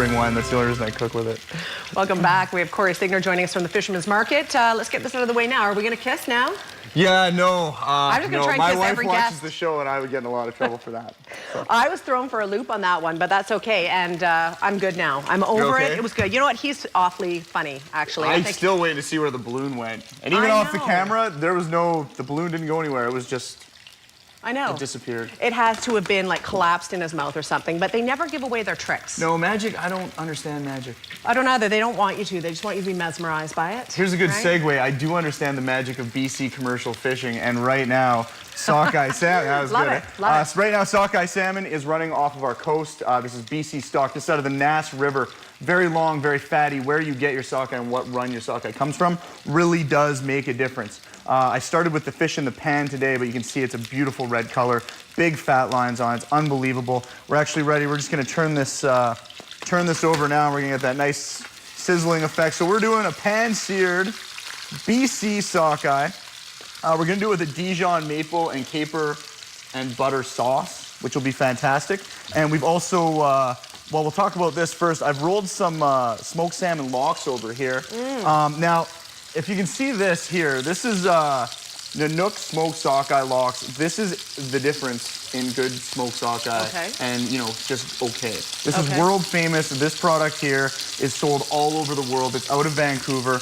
spring wine. That's the only reason I cook with it. Welcome back. We have Corey Signer joining us from the Fisherman's Market. Let's get this out of the way now. Are we going to kiss now? Yeah, no. I'm just gonna try and my kiss wife every watches guest. the show, and I would get in a lot of trouble for that. So. I was thrown for a loop on that one, but that's okay. And I'm good now. I'm over okay? it. It was good. You know what? He's awfully funny, actually. I'm still waiting to see where the balloon went. And even off the camera, the balloon didn't go anywhere. It was just... I know. It disappeared. It has to have been like collapsed in his mouth or something, but they never give away their tricks. No, magic, I don't understand magic. I don't either. They don't want you to. They just want you to be mesmerized by it. Here's a good segue. I do understand the magic of BC commercial fishing, and right now, Sockeye Salmon, that was Love good. it. Love it. Right now, Sockeye Salmon is running off of our coast. This is BC stock. This is out of the Nass River. Very long, very fatty. Where you get your sockeye and what run your sockeye comes from really does make a difference. I started with the fish in the pan today, but you can see it's a beautiful red color. Big fat lines on it. It's unbelievable. We're actually ready. We're just going to turn this over now, and we're going to get that nice sizzling effect. So we're doing a pan-seared BC Sockeye. We're going to do it with a Dijon maple and caper and butter sauce, which will be fantastic. And we've also, well, we'll talk about this first. I've rolled some smoked salmon lox over here. Now, if you can see this here, this is Nanuk smoked sockeye lox. This is the difference in good smoked sockeye and, you know, just okay. This is world famous. This product here is sold all over the world. It's out of Vancouver.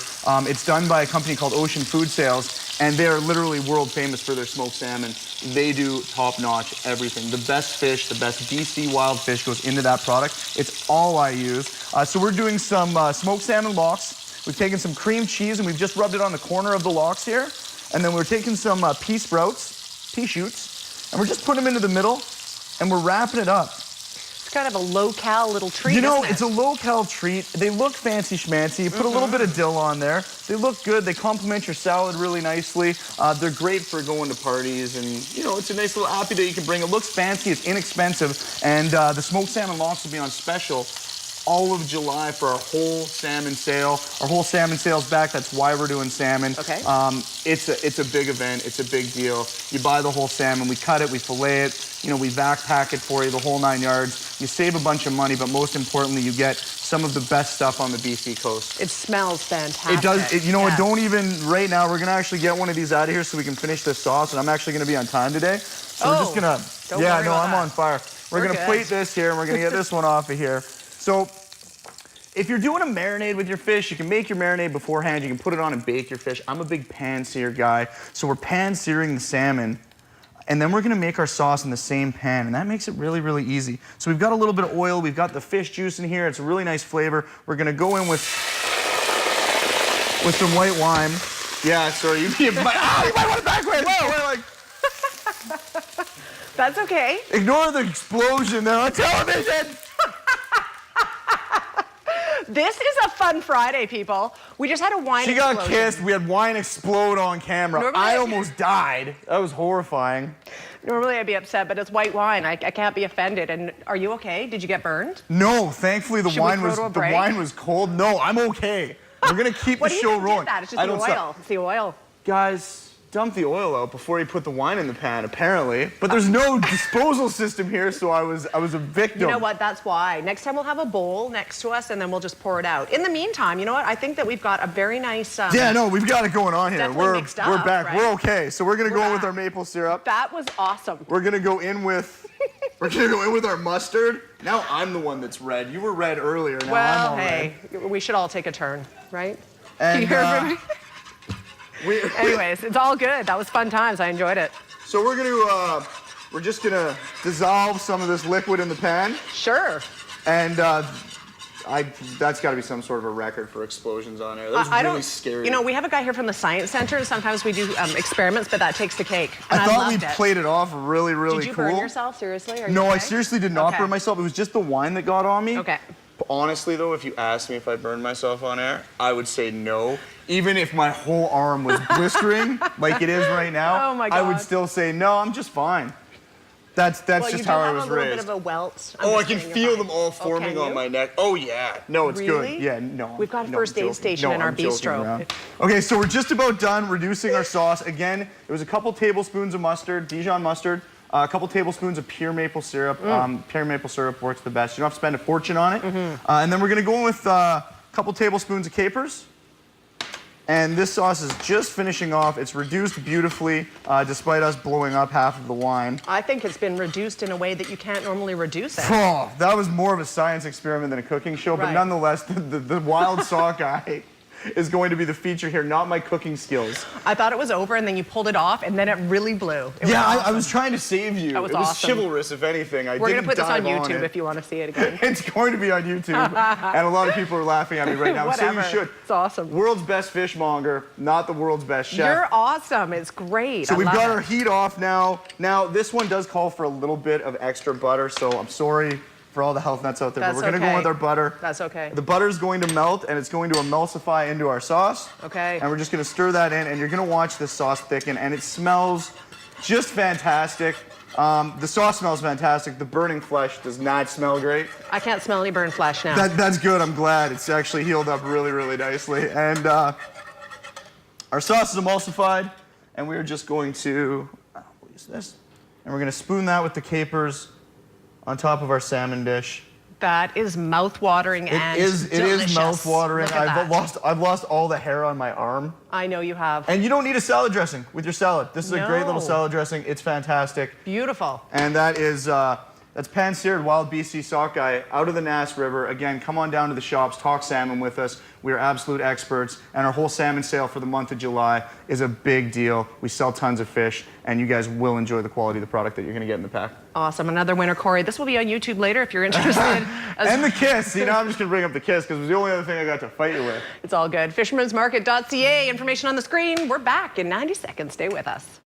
It's done by a company called Ocean Food Sales, and they are literally world famous for their smoked salmon. They do top-notch everything. The best fish, the best BC wild fish goes into that product. It's all I use. So we're doing some smoked salmon lox. We've taken some cream cheese and we've just rubbed it on the corner of the lox here. And then we're taking some pea sprouts, pea shoots, and we're just putting them into the middle and we're wrapping it up. It's kind of a low-cal little treat, You know, isn't it? it's a low-cal treat. They look fancy schmancy. You put a little bit of dill on there. They look good. They complement your salad really nicely. They're great for going to parties, and, you know, it's a nice little appy that you can bring. It looks fancy. It's inexpensive. And the smoked salmon lox will be on special all of July for our whole salmon sale. Our whole salmon sale's back. That's why we're doing salmon. Okay. It's a big event. It's a big deal. You buy the whole salmon. We cut it. We fillet it. You know, we vac pack it for you, the whole 9 yards. You save a bunch of money, but most importantly, you get some of the best stuff on the BC coast. It smells fantastic. It does. You know what? Don't even, right now, we're going to actually get one of these out of here so we can finish this sauce, and I'm actually going to be on time today. So we're just going to, yeah, no, I'm on fire. We're going to plate this here, and we're going to get this one off of here. So if you're doing a marinade with your fish, you can make your marinade beforehand. You can put it on and bake your fish. I'm a big pan-sear guy. So we're pan-searing the salmon, and then we're going to make our sauce in the same pan, and that makes it really, really easy. So we've got a little bit of oil. We've got the fish juice in here. It's a really nice flavor. We're going to go in with some white wine. Yeah, sorry. You might want it backwards. Whoa, we're like... That's okay. Ignore the explosion there on television. This is a fun Friday, people. We just had a wine explosion. She got kissed. We had wine explode on camera. Normally I almost died. That was horrifying. Normally I'd be upset, but it's white wine. I can't be offended. And are you okay? Did you get burned? No, thankfully the wine was cold. No, I'm okay. We're gonna keep the show rolling. That? It's just the oil. It's the oil. Guys, dump the oil out before you put the wine in the pan, apparently. But there's no disposal system here, so I was a victim. You know what? That's why. Next time we'll have a bowl next to us, and then we'll just pour it out. In the meantime, you know what? I think that we've got a very nice... yeah, no, we've got it going on here. We're mixed up, back. right? We're okay. So we're gonna go in with our maple syrup. That was awesome. We're gonna go in with... We're gonna go in with our mustard. Now I'm the one that's red. You were red earlier. Now I'm all red. We should all take a turn, right? And, Can you hear from me? Anyways, it's all good. That was fun times. I enjoyed it. So we're just gonna dissolve some of this liquid in the pan. Sure. And that's got to be some sort of a record for explosions on air. That was really scary. You know, we have a guy here from the Science Center, and sometimes we do experiments, but that takes the cake. And I thought we played it off really, really cool. Did you burn yourself? Seriously? Are you no, okay? I seriously did not burn myself. It was just the wine that got on me. Okay. Honestly, though, if you asked me if I burned myself on air, I would say no. Even if my whole arm was blistering like it is right now, oh my God. I would still say no, I'm just fine. That's just how I was raised. You do have a little bit of a welt. I can feel them all forming on my neck. Oh, yeah. No, it's good. Yeah, no. We've got a first aid station in our bistro. Okay, so we're just about done reducing our sauce. Again, it was a couple tablespoons of mustard, Dijon mustard. A couple tablespoons of pure maple syrup. Pure maple syrup works the best. You don't have to spend a fortune on it. And then we're gonna go in with a couple tablespoons of capers. And this sauce is just finishing off. It's reduced beautifully, despite us blowing up half of the wine. I think it's been reduced in a way that you can't normally reduce it. Oh, that was more of a science experiment than a cooking show, but Right. nonetheless, the wild sockeye is going to be the feature here, not my cooking skills. I thought it was over, and then you pulled it off, and then it really blew. It was Yeah, awesome. I was trying to save you. That was it was awesome. chivalrous, if anything. We're going to put this on YouTube if you want to see it again. It's going to be on YouTube, and a lot of people are laughing at me right now. Whatever. So you should. It's awesome. World's best fishmonger, not the world's best chef. You're awesome. It's great. So I we've love got it. our heat off now. Now, this one does call for a little bit of extra butter, so I'm sorry for all the health nuts out there, That's but we're going to go okay. with our butter. That's okay. The butter's going to melt, and it's going to emulsify into our sauce. Okay. And we're just going to stir that in, and you're going to watch this sauce thicken, and it smells just fantastic. The sauce smells fantastic. The burning flesh does not smell great. I can't smell any burned flesh now. That's good. I'm glad. It's actually healed up really, really nicely. And our sauce is emulsified, and we're just going to use this, and we're going to spoon that with the capers on top of our salmon dish. That is mouth-watering and delicious. It is mouth-watering. Look at that. I've lost all the hair on my arm. I know you have. And you don't need a salad dressing with your salad. This is a great little No. salad dressing. It's fantastic. Beautiful. And that is that's pan-seared wild BC Sockeye out of the Nass River. Again, come on down to the shops, talk salmon with us. We are absolute experts, and our whole salmon sale for the month of July is a big deal. We sell tons of fish, and you guys will enjoy the quality of the product that you're going to get in the pack. Awesome. Another winner, Corey. This will be on YouTube later if you're interested. And the kiss. See, now I'm just going to bring up the kiss because it was the only other thing I got to fight you with. It's all good. Fishermansmarket.ca. Information on the screen. We're back in 90 seconds. Stay with us.